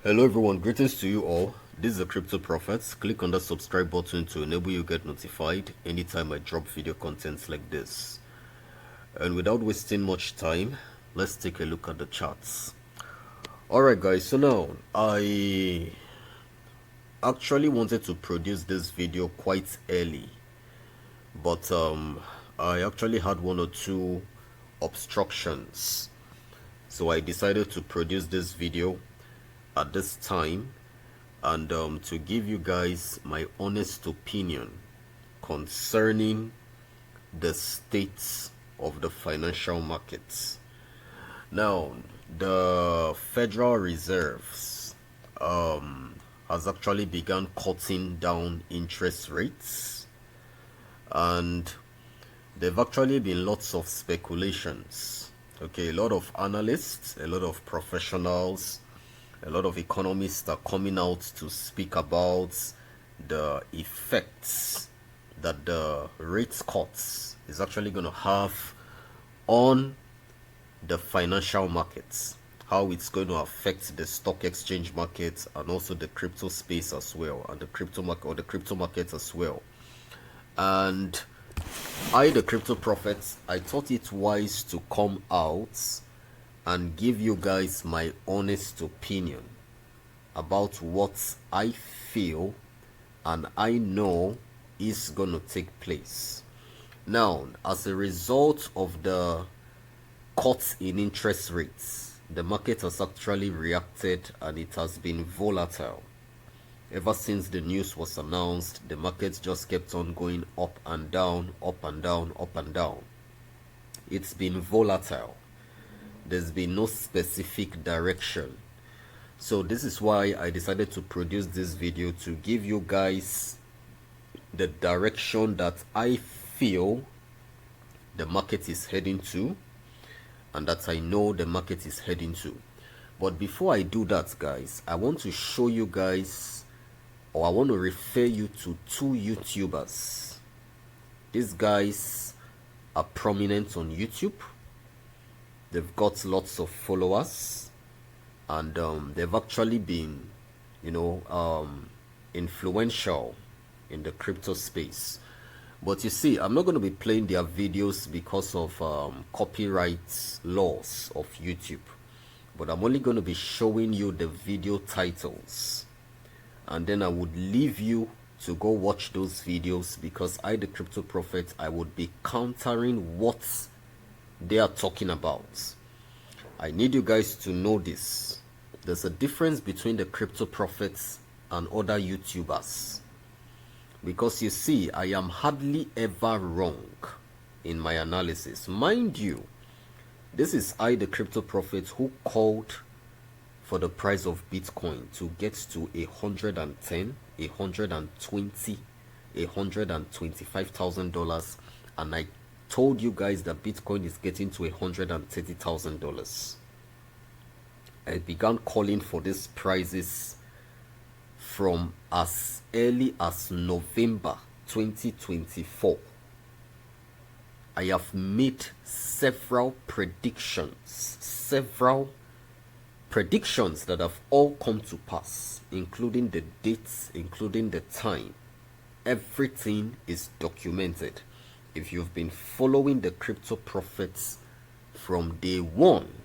Hello everyone, greetings to you all. This is the Crypto Prophet. Click on the subscribe button to enable you get notified anytime I drop video contents like this. And without wasting much time, let's take a look at the charts. Alright guys, so now I actually wanted to produce this video quite early, but I actually had one or two obstructions, so I decided to produce this video at this time and to give you guys my honest opinion concerning the state of the financial markets. Now, the Federal Reserves has actually begun cutting down interest rates, and there've actually been lots of speculations. Okay, a lot of analysts, a lot of professionals, a lot of economists are coming out to speak about the effects that the rate cuts is actually going to have on the financial markets, how it's going to affect the stock exchange markets and also the crypto space as well, and the crypto market, or the crypto markets as well. And I, the Crypto Prophet, I thought it wise to come out and give you guys my honest opinion about what I feel and I know is going to take place. Now, as a result of the cuts in interest rates, the market has actually reacted and it has been volatile. Ever since the news was announced, the market just kept on going up and down, up and down, up and down. It's been volatile. There's been no specific direction. So this is why I decided to produce this video, to give you guys the direction that I feel the market is heading to and that I know the market is heading to. But before I do that, guys, I want to show you guys, or I want to refer you to two YouTubers. These guys are prominent on YouTube. They've got lots of followers, and they've actually been, influential in the crypto space. But you see, I'm not going to be playing their videos because of copyright laws of YouTube, but I'm only going to be showing you the video titles, and then I would leave you to go watch those videos, because I, the Crypto Prophet, I would be countering what they are talking about. I need you guys to know this. There's a difference between the Crypto Prophets and other YouTubers, because you see, I am hardly ever wrong in my analysis. Mind you, this is I, the Crypto Prophet, who called for the price of Bitcoin to get to 110, 120, $125,000, and I told you guys that Bitcoin is getting to $130,000. I began calling for these prices from as early as November 2024. I have made several predictions that have all come to pass, including the dates, including the time. Everything is documented. If you've been following the Crypto Prophets from day one,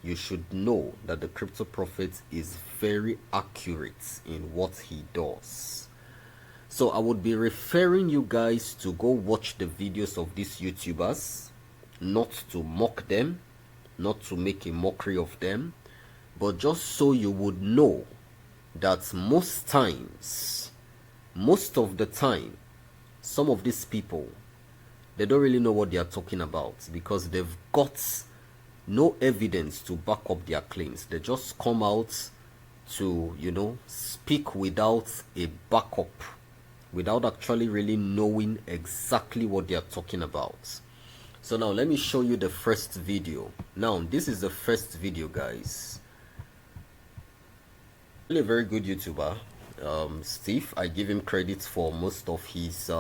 you should know that the Crypto Prophet is very accurate in what he does. So I would be referring you guys to go watch the videos of these YouTubers, not to mock them, not to make a mockery of them, but just so you would know that most of the time, some of these people, they don't really know what they are talking about, because they've got no evidence to back up their claims. They just come out to, speak without a backup, without actually really knowing exactly what they are talking about. So now let me show you the first video. Now this is the first video, guys. Really a very good YouTuber, Steve. I give him credit for most of his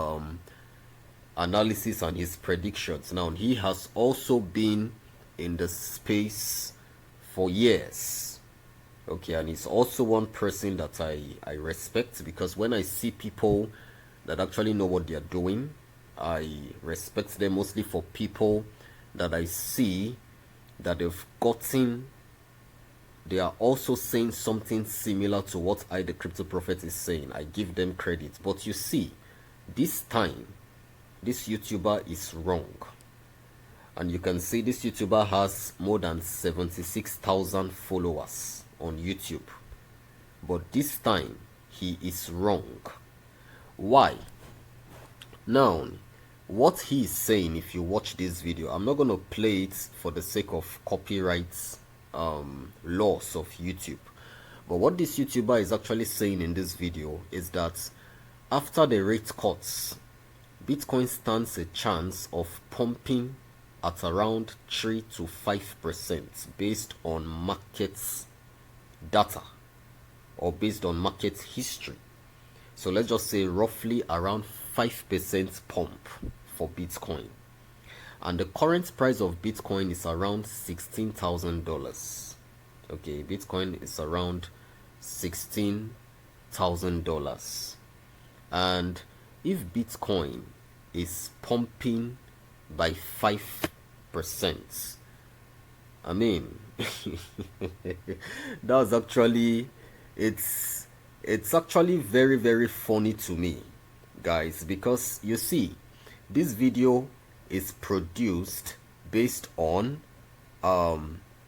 analysis and his predictions. Now he has also been in the space for years. Okay, and he's also one person that I respect, because when I see people that actually know what they are doing, I respect them mostly for people that I see that they are also saying something similar to what the Crypto Prophet is saying. I give them credit. But you see, this time, this YouTuber is wrong. And you can see this YouTuber has more than 76,000 followers on YouTube. But this time, he is wrong. Why? Now, what he is saying, if you watch this video, I'm not going to play it for the sake of copyright laws of YouTube. But what this YouTuber is actually saying in this video is that after the rate cuts, Bitcoin stands a chance of pumping at around 3 to 5% based on market data or based on market history. So let's just say roughly around 5% pump for Bitcoin. And the current price of Bitcoin is around $16,000. Okay, Bitcoin is around $16,000. And if Bitcoin is pumping by 5%, I mean, that's actually, it's actually very, very funny to me, guys, because you see, this video is produced based on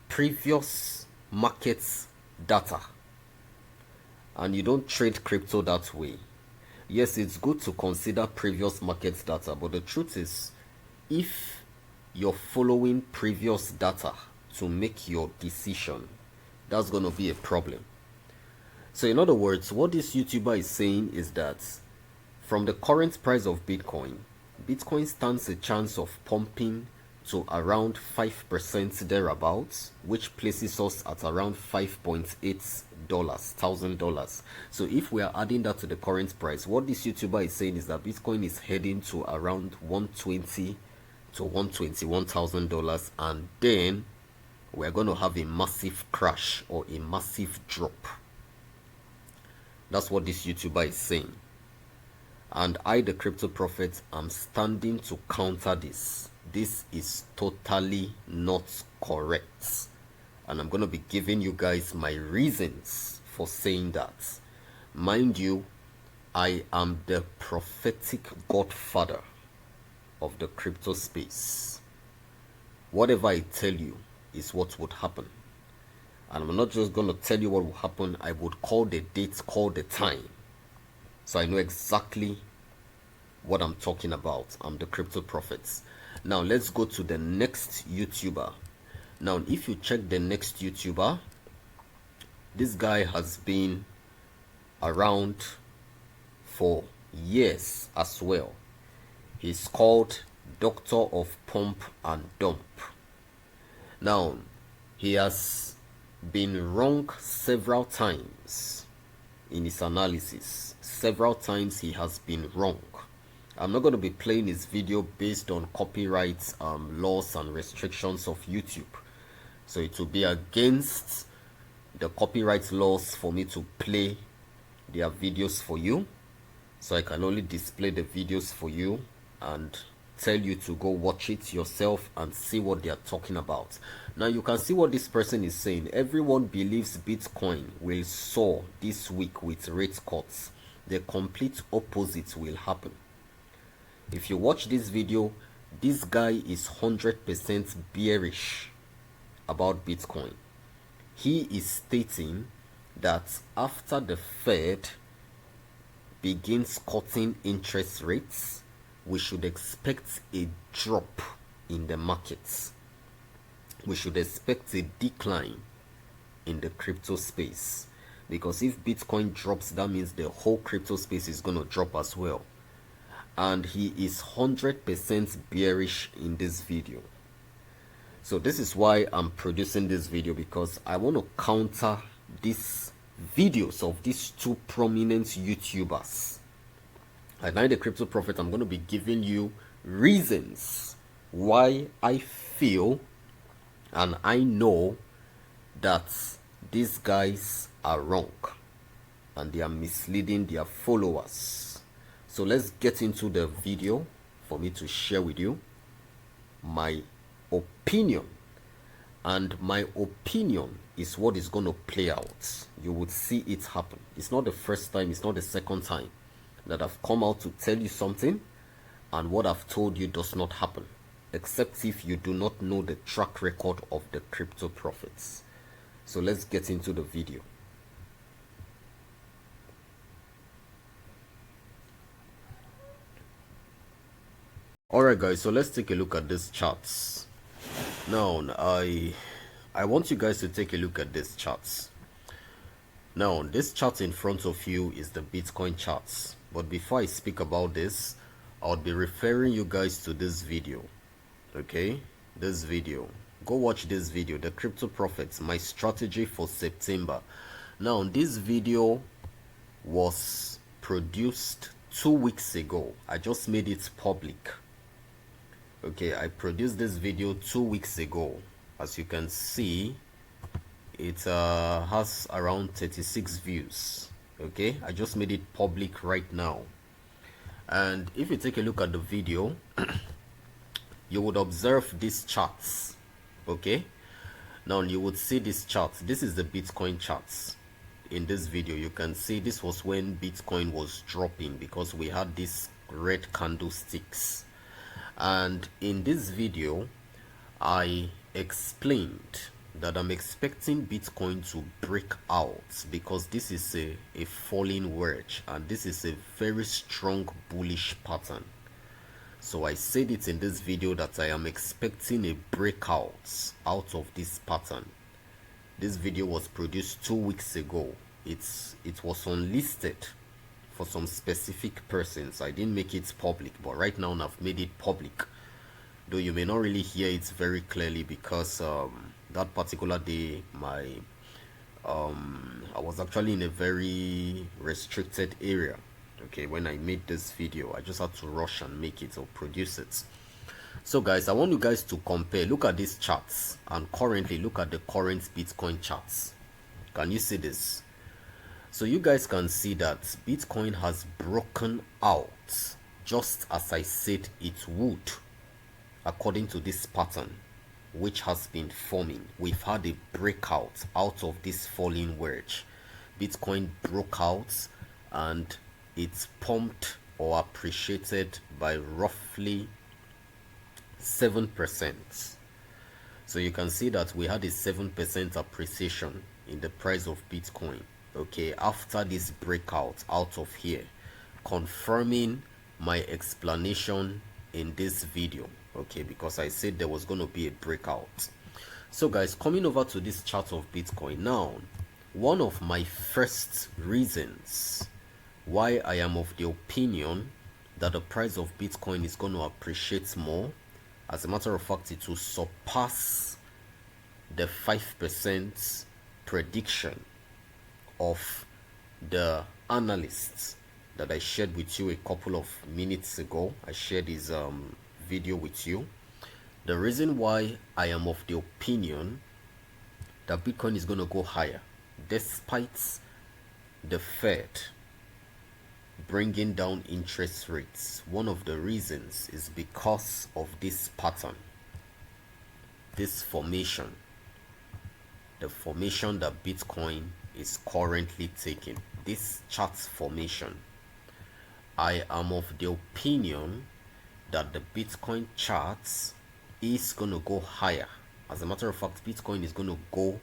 previous markets data, and you don't trade crypto that way. Yes, it's good to consider previous markets data, but the truth is, if you're following previous data to make your decision, that's going to be a problem. So in other words, what this YouTuber is saying is that from the current price of Bitcoin, Bitcoin stands a chance of pumping to around 5% thereabouts, which places us at around $5.8 thousand. So if we are adding that to the current price, what this YouTuber is saying is that Bitcoin is heading to around $120 to $121,000, and then we're going to have a massive crash or a massive drop. That's what this YouTuber is saying. And I, the Crypto Prophet, am standing to counter this. This is totally not correct. And I'm going to be giving you guys my reasons for saying that. Mind you, I am the prophetic godfather of the crypto space. Whatever I tell you is what would happen. And I'm not just going to tell you what will happen. I would call the date, call the time. So I know exactly what I'm talking about. I'm the Crypto Prophet. Now let's go to the next YouTuber. Now if you check the next YouTuber, this guy has been around for years as well. He's called Doctor of Pump and Dump. Now he has been wrong several times in his analysis. Several times he has been wrong. I'm not going to be playing his video based on copyright laws and restrictions of YouTube. So it will be against the copyright laws for me to play their videos for you. So I can only display the videos for you and tell you to go watch it yourself and see what they are talking about. Now you can see what this person is saying. Everyone believes Bitcoin will soar this week with rate cuts. The complete opposite will happen. If you watch this video, this guy is 100% bearish about Bitcoin. He is stating that after the Fed begins cutting interest rates, we should expect a drop in the markets. We should expect a decline in the crypto space, because if Bitcoin drops, that means the whole crypto space is going to drop as well. And he is 100% bearish in this video. So this is why I'm producing this video, because I want to counter these videos of these two prominent YouTubers. And I, the Crypto Prophet, I'm going to be giving you reasons why I feel and I know that these guys are wrong and they are misleading their followers. So let's get into the video for me to share with you my opinion. And my opinion is what is going to play out. You would see it happen. It's not the first time, it's not the second time that I've come out to tell you something and what I've told you does not happen, except if you do not know the track record of the crypto prophets. So let's get into the video. Alright guys, so let's take a look at these charts. Now I want you guys to take a look at these charts. Now this chart in front of you is the Bitcoin charts, but before I speak about this, I'll be referring you guys to this video. Okay, this video, go watch this video, the Crypto Prophets, my strategy for September. Now this video was produced 2 weeks ago. I just made it public. Okay, I produced this video 2 weeks ago. As you can see, it has around 36 views. Okay, I just made it public right now. And if you take a look at the video, you would observe these charts. Okay, now you would see these charts. This is the Bitcoin charts. In this video, you can see this was when Bitcoin was dropping because we had these red candlesticks. And in this video, I explained that I'm expecting Bitcoin to break out because this is a falling wedge and this is a very strong bullish pattern. So I said it in this video that I am expecting a breakout out of this pattern. This video was produced 2 weeks ago. It was unlisted for some specific persons. I didn't make it public, but right now I've made it public, though you may not really hear it very clearly because that particular day I was actually in a very restricted area. Okay, when I made this video, I just had to rush and make it or produce it. So guys, I want you guys to compare. Look at these charts and currently look at the current Bitcoin charts. Can you see this? So you guys can see that Bitcoin has broken out just as I said it would, according to this pattern which has been forming. We've had a breakout out of this falling wedge. Bitcoin broke out and it's pumped or appreciated by roughly 7%. So you can see that we had a 7% appreciation in the price of Bitcoin. Okay, after this breakout out of here, confirming my explanation in this video. Okay, because I said there was going to be a breakout. So guys, coming over to this chart of Bitcoin now, one of my first reasons why I am of the opinion that the price of Bitcoin is going to appreciate more, as a matter of fact, it will surpass the 5% prediction of the analysts that I shared with you a couple of minutes ago. I shared his video with you. The reason why I am of the opinion that Bitcoin is going to go higher despite the Fed bringing down interest rates, one of the reasons is because of this pattern, this formation, the formation that Bitcoin is currently taking, this chart formation. I am of the opinion that the Bitcoin charts is going to go higher. As a matter of fact, Bitcoin is going to go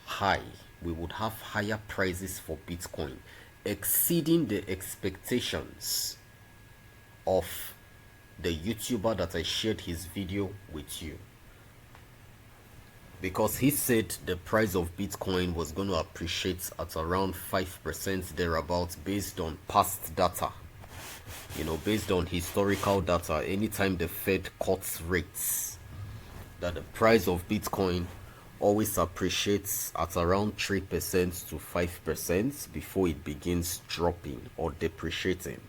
high. We would have higher prices for Bitcoin, exceeding the expectations of the YouTuber that I shared his video with you, because he said the price of Bitcoin was going to appreciate at around 5% thereabouts based on past data, you know, based on historical data. Anytime the Fed cuts rates, that the price of Bitcoin always appreciates at around 3% to 5% before it begins dropping or depreciating.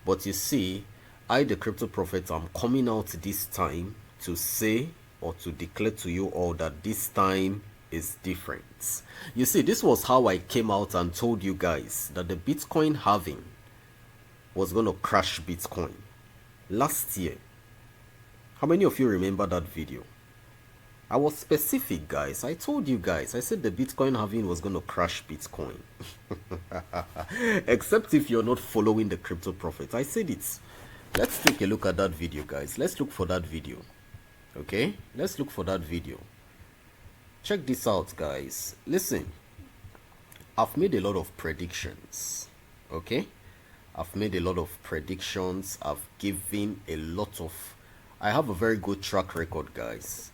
But you see, I, the Crypto Prophet, am coming out this time to say or to declare to you all that this time is different. You see, this was how I came out and told you guys that the Bitcoin halving was going to crash Bitcoin last year. How many of you remember that video? I was specific, guys. I told you guys, I said the Bitcoin halving was going to crash Bitcoin. Except if you're not following the Crypto Prophet. I said it. Let's take a look at that video, guys. Let's look for that video. Okay? Let's look for that video. Check this out, guys. Listen. I've made a lot of predictions. Okay? I've made a lot of predictions. I've given a lot of... I have a very good track record, guys.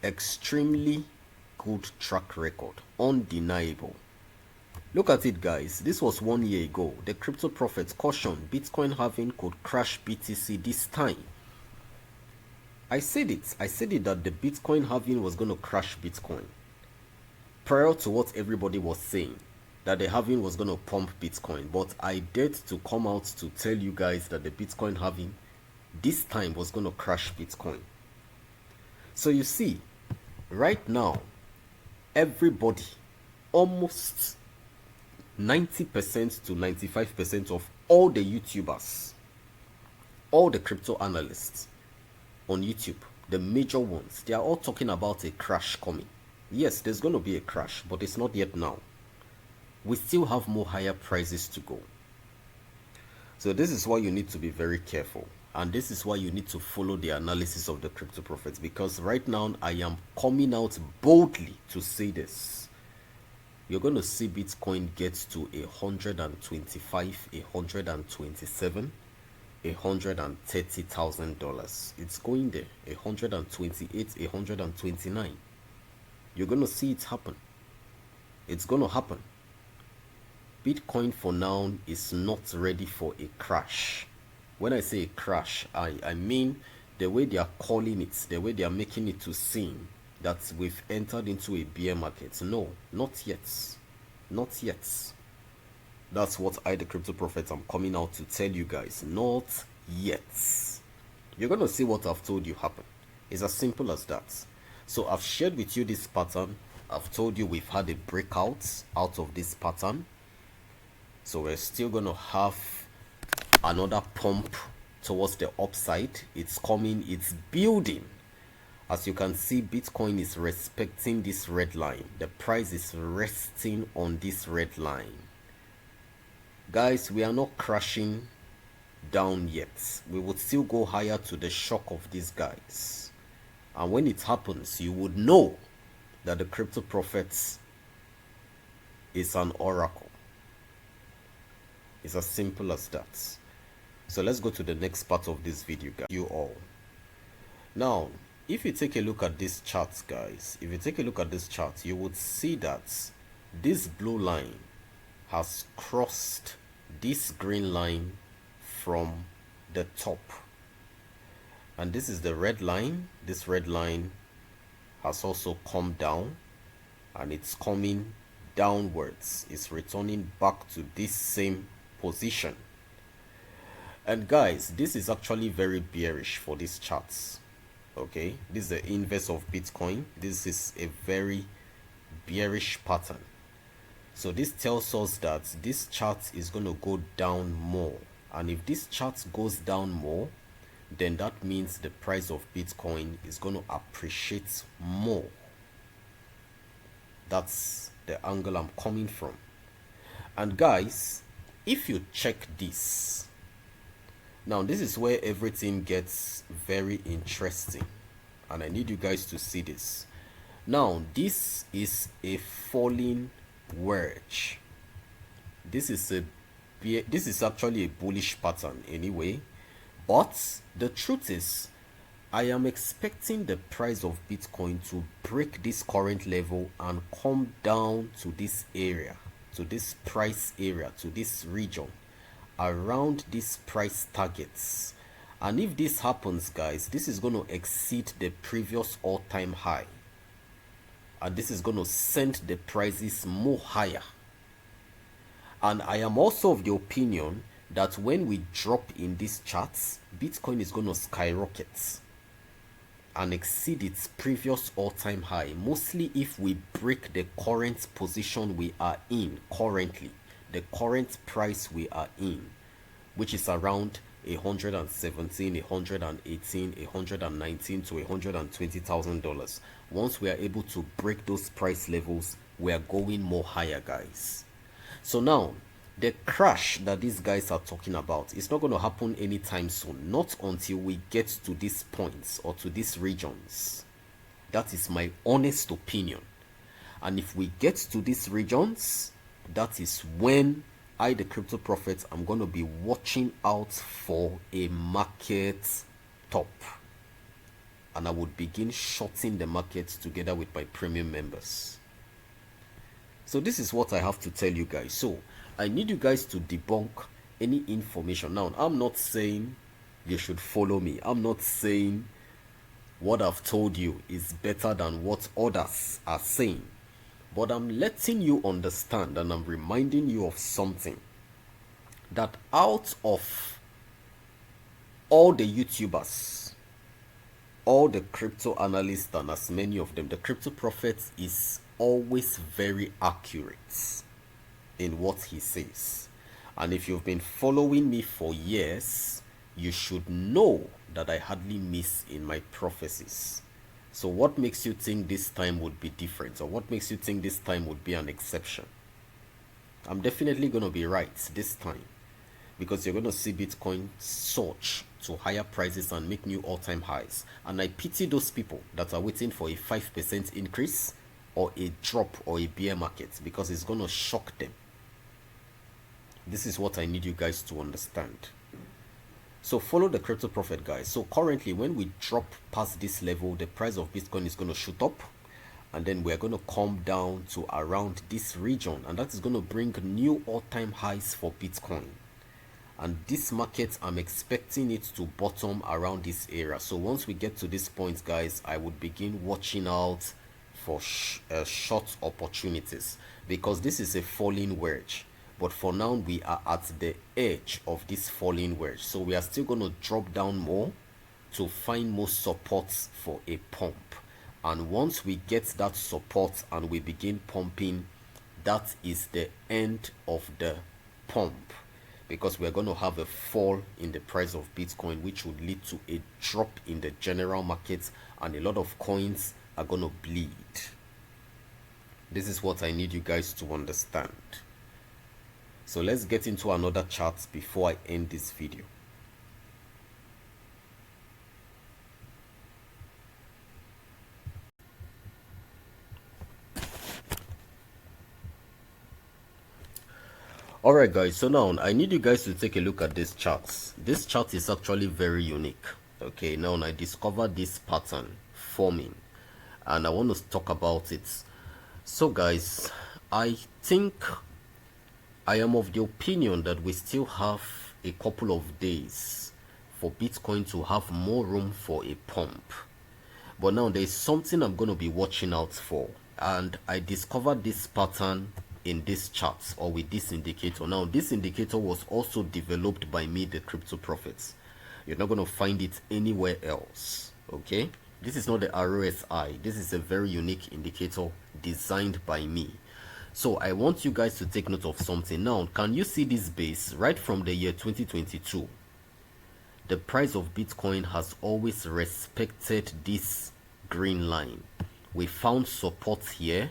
Extremely good track record. Undeniable. Look at it, guys. This was 1 year ago. The Crypto Prophet cautioned Bitcoin halving could crash BTC this time. I said it. I said it that the Bitcoin halving was going to crash Bitcoin. Prior to what everybody was saying, that the halving was going to pump Bitcoin. But I dared to come out to tell you guys that the Bitcoin halving this time was going to crash Bitcoin. So you see, right now, everybody, almost 90% to 95% of all the YouTubers, all the crypto analysts on YouTube, the major ones, they are all talking about a crash coming. Yes, there's going to be a crash, but it's not yet now. We still have more higher prices to go. So this is why you need to be very careful. And this is why you need to follow the analysis of the Crypto Prophets, because right now I am coming out boldly to say this. You're going to see Bitcoin get to $125, $127, $130,000. It's going there. 128, 129. You're going to see it happen. It's going to happen. Bitcoin for now is not ready for a crash. When I say a crash, I mean the way they are calling it, the way they are making it to seem that we've entered into a bear market. No, not yet. Not yet. That's what I, the Crypto Prophet, am coming out to tell you guys. Not yet. You're going to see what I've told you happen. It's as simple as that. So I've shared with you this pattern. I've told you we've had a breakout out of this pattern. So we're still going to have another pump towards the upside. It's coming, it's building. As you can see, Bitcoin is respecting this red line. The price is resting on this red line. Guys, we are not crashing down yet. We would still go higher to the shock of these guys. And when it happens, you would know that the Crypto Prophet is an oracle. It's as simple as that. So let's go to the next part of this video, guys. You all. Now, if you take a look at this chart, guys, if you take a look at this chart, you would see that this blue line has crossed this green line from the top. And this is the red line. This red line has also come down and it's coming downwards. It's returning back to this same position. And guys, this is actually very bearish for these charts. Okay, this is the inverse of Bitcoin. This is a very bearish pattern. So this tells us that this chart is going to go down more. And if this chart goes down more, then that means the price of Bitcoin is going to appreciate more. That's the angle I'm coming from. And guys, if you check this, now this is where everything gets very interesting, and I need you guys to see this. Now this is a falling wedge. This is actually a bullish pattern anyway, but the truth is I am expecting the price of Bitcoin to break this current level and come down to this area, to this price area, to this region, around these price targets. And if this happens, guys, this is going to exceed the previous all-time high, and this is going to send the prices more higher. And I am also of the opinion that when we drop in these charts, Bitcoin is going to skyrocket. and exceed its previous all-time high, mostly if we break the current position we are in currently, the current price we are in, which is around 117, 118, 119 to $120,000. Once we are able to break those price levels, we are going more higher, guys. So now, the crash that these guys are talking about is not going to happen anytime soon, not until we get to these points or to these regions. That is my honest opinion. And if we get to these regions, that is when I, the Crypto Prophet, I'm going to be watching out for a market top. And I would begin shorting the market together with my premium members. So this is what I have to tell you guys. So I need you guys to debunk any information. Now, I'm not saying you should follow me. I'm not saying what I've told you is better than what others are saying. But I'm letting you understand and I'm reminding you of something. That out of all the YouTubers, all the crypto analysts, and as many of them, the Crypto Prophet is always very accurate in what he says. And if you've been following me for years, you should know that I hardly miss in my prophecies. So what makes you think this time would be different, or what makes you think this time would be an exception? I'm definitely going to be right this time, because you're going to see Bitcoin surge to higher prices and make new all-time highs. And I pity those people that are waiting for a 5% increase or a drop or a bear market, because it's going to shock them. This is what I need you guys to understand. So follow the Crypto Prophet, guys. So currently, when we drop past this level, the price of Bitcoin is going to shoot up, and then we're going to come down to around this region, and that is going to bring new all-time highs for Bitcoin. And this market, I'm expecting it to bottom around this area. So once we get to this point, guys, I would begin watching out for short opportunities, because this is a falling wedge. But for now, we are at the edge of this falling wedge. So we are still going to drop down more to find more support for a pump. And once we get that support and we begin pumping, that is the end of the pump, because we're going to have a fall in the price of Bitcoin, which would lead to a drop in the general market, and a lot of coins are going to bleed. This is what I need you guys to understand. So let's get into another chart before I end this video. Alright guys, so now I need you guys to take a look at this chart. This chart is actually very unique. Okay, now I discovered this pattern forming, and I want to talk about it. So guys, I think I am of the opinion that we still have a couple of days for Bitcoin to have more room for a pump. But now there is something I'm going to be watching out for, and I discovered this pattern in this chart, or with this indicator. Now this indicator was also developed by me, the Crypto Prophet. You're not going to find it anywhere else. Okay, this is not the RSI. This is a very unique indicator designed by me. So I want you guys to take note of something. Now, can you see this base right from the year 2022? The price of Bitcoin has always respected this green line. We found support here.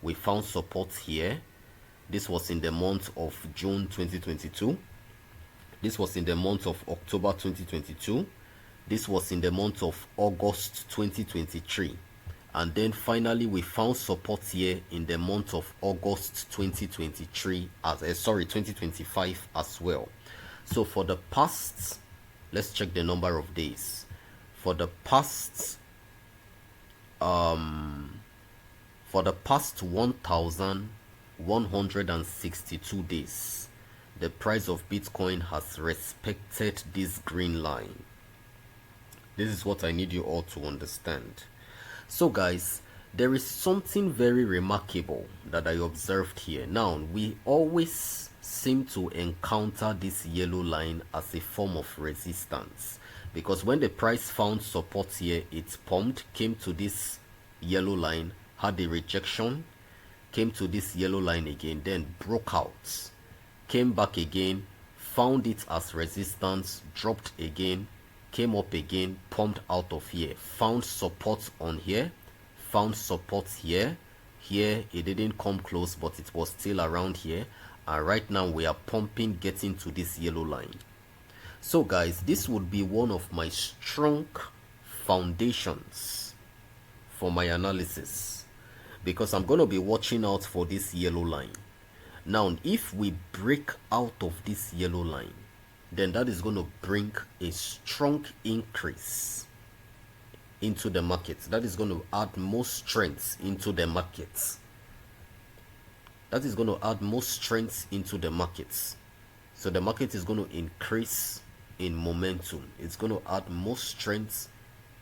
We found support here. This was in the month of June 2022. This was in the month of October 2022. This was in the month of August 2023. And then finally we found support here in the month of August 2023 2025 as well. So for the past, let's check the number of days. For the past 1162 days, the price of Bitcoin has respected this green line. This is what I need you all to understand. So guys, there is something very remarkable that I observed here. Now, we always seem to encounter this yellow line as a form of resistance. because when the price found support here, it pumped, came to this yellow line, had a rejection, came to this yellow line again, then broke out, came back again, found it as resistance, dropped again, came up again, pumped out of here, found support on here, found support here. Here it didn't come close, but it was still around here, and right now we are pumping, getting to this yellow line. So guys, this would be one of my strong foundations for my analysis, because I'm going to be watching out for this yellow line. Now if we break out of this yellow line, then that is going to bring a strong increase into the market. That is going to add more strength into the markets. That is going to add more strength into the markets. So the market is going to increase in momentum. It's going to add more strength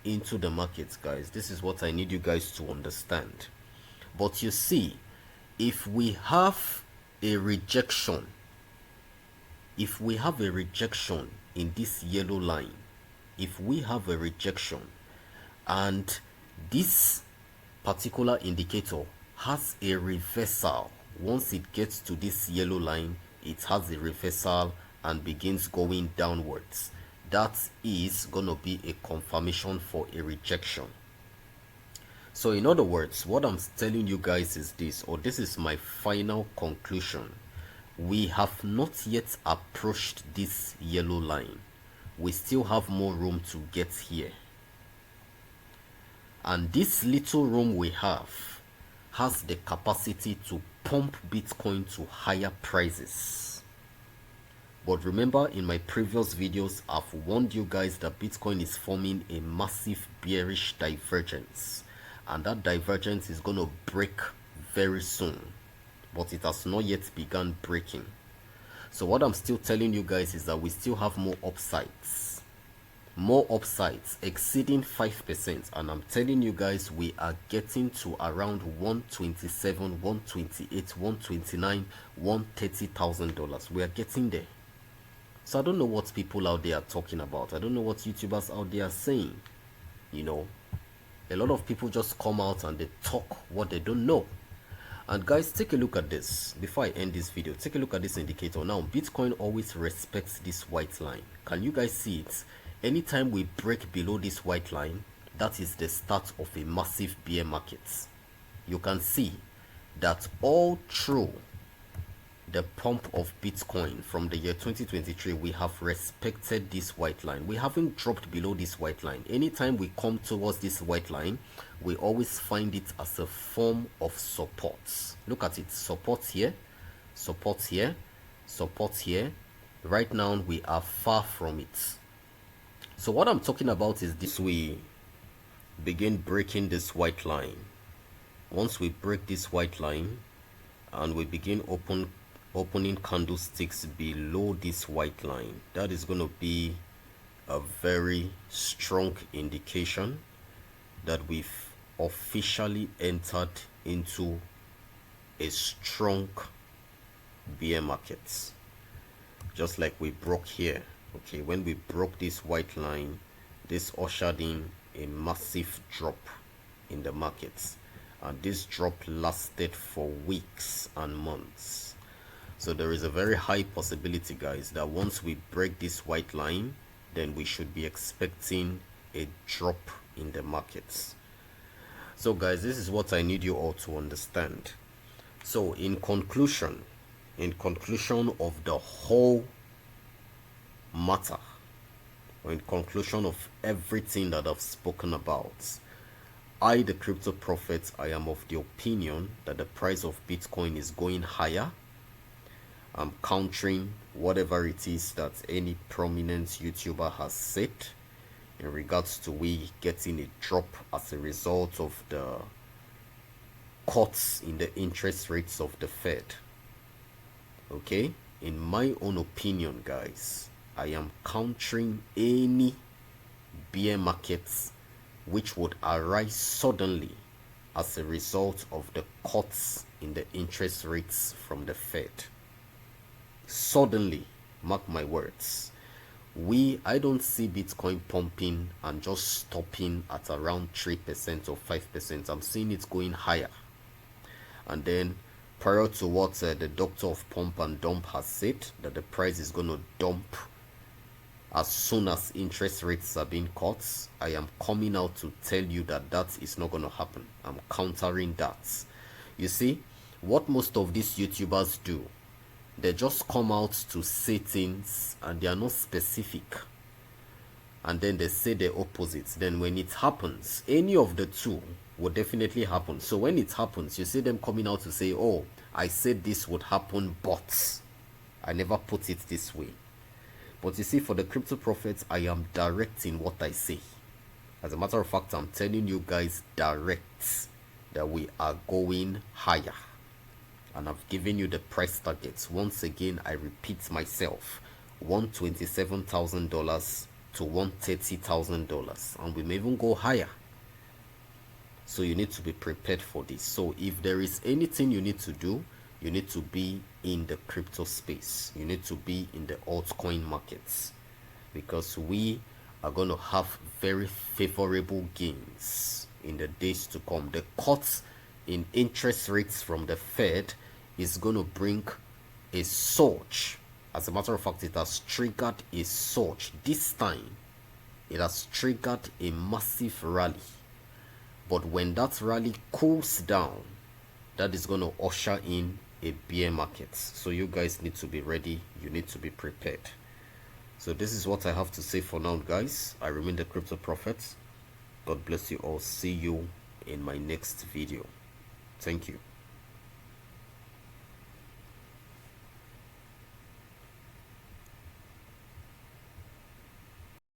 into the markets, guys. This is what I need you guys to understand. But you see, if we have a rejection, in this yellow line, if we have a rejection, and this particular indicator has a reversal, once it gets to this yellow line, it has a reversal and begins going downwards, that is gonna be a confirmation for a rejection. So in other words, what I'm telling you guys is this, or this is my final conclusion: we have not yet approached this yellow line. We still have more room to get here, and this little room we have has the capacity to pump Bitcoin to higher prices. But remember, in my previous videos, I've warned you guys that Bitcoin is forming a massive bearish divergence, and that divergence is going to break very soon, but it has not yet begun breaking. So what I'm still telling you guys is that we still have more upsides exceeding 5%, and I'm telling you guys we are getting to around 127, 128, 129, $130,000. We are getting there. So I don't know what people out there are talking about. I don't know what YouTubers out there are saying. You know, a lot of people just come out and they talk what they don't know. And guys, take a look at this before I end this video. Take a look at this indicator. Now Bitcoin always respects this white line. Can you guys see it? Anytime we break below this white line, that is the start of a massive bear market. You can see that all through the pump of Bitcoin from the year 2023, we have respected this white line. We haven't dropped below this white line. Anytime we come towards this white line, we always find it as a form of support. Look at it: support here, support here, support here. Right now we are far from it. So what I'm talking about is this: we begin breaking this white line. Once we break this white line and we begin opening candlesticks below this white line, that is going to be a very strong indication that we've officially entered into a strong bear market, just like we broke here. Okay, when we broke this white line, this ushered in a massive drop in the markets, and this drop lasted for weeks and months. So there is a very high possibility, guys, that once we break this white line, then we should be expecting a drop in the markets. So guys, this is what I need you all to understand. So in conclusion of the whole matter, or in conclusion of everything that I've spoken about, I, the Crypto Prophet, I am of the opinion that the price of Bitcoin is going higher. I'm countering whatever it is that any prominent YouTuber has said in regards to we getting a drop as a result of the cuts in the interest rates of the Fed. Okay, in my own opinion, guys, I am countering any bear markets which would arise suddenly as a result of the cuts in the interest rates from the Fed. Suddenly, mark my words, I don't see Bitcoin pumping and just stopping at around 3% or 5%. I'm seeing it going higher. And then prior to what the doctor of pump and dump has said, that the price is going to dump as soon as interest rates are being cut, I am coming out to tell you that that is not going to happen. I'm countering that. You see, what most of these YouTubers do, they just come out to say things and they are not specific, and then they say the opposite. Then when it happens, any of the two will definitely happen. So when it happens, you see them coming out to say, oh, I said this would happen, but I never put it this way. But you see, for the crypto prophets, I am direct in what I say. As a matter of fact, I'm telling you guys direct that we are going higher. And I've given you the price targets. Once again, I repeat myself, $127,000 to $130,000, and we may even go higher. So you need to be prepared for this. So if there is anything you need to do, you need to be in the crypto space. You need to be in the altcoin markets, because we are going to have very favorable gains in the days to come. The cuts in interest rates from the Fed is going to bring a surge. As a matter of fact, it has triggered a surge. This time, it has triggered a massive rally. But when that rally cools down, that is going to usher in a bear market. So you guys need to be ready. You need to be prepared. So this is what I have to say for now, guys. I remain the Crypto Prophet. God bless you all. See you in my next video. Thank you.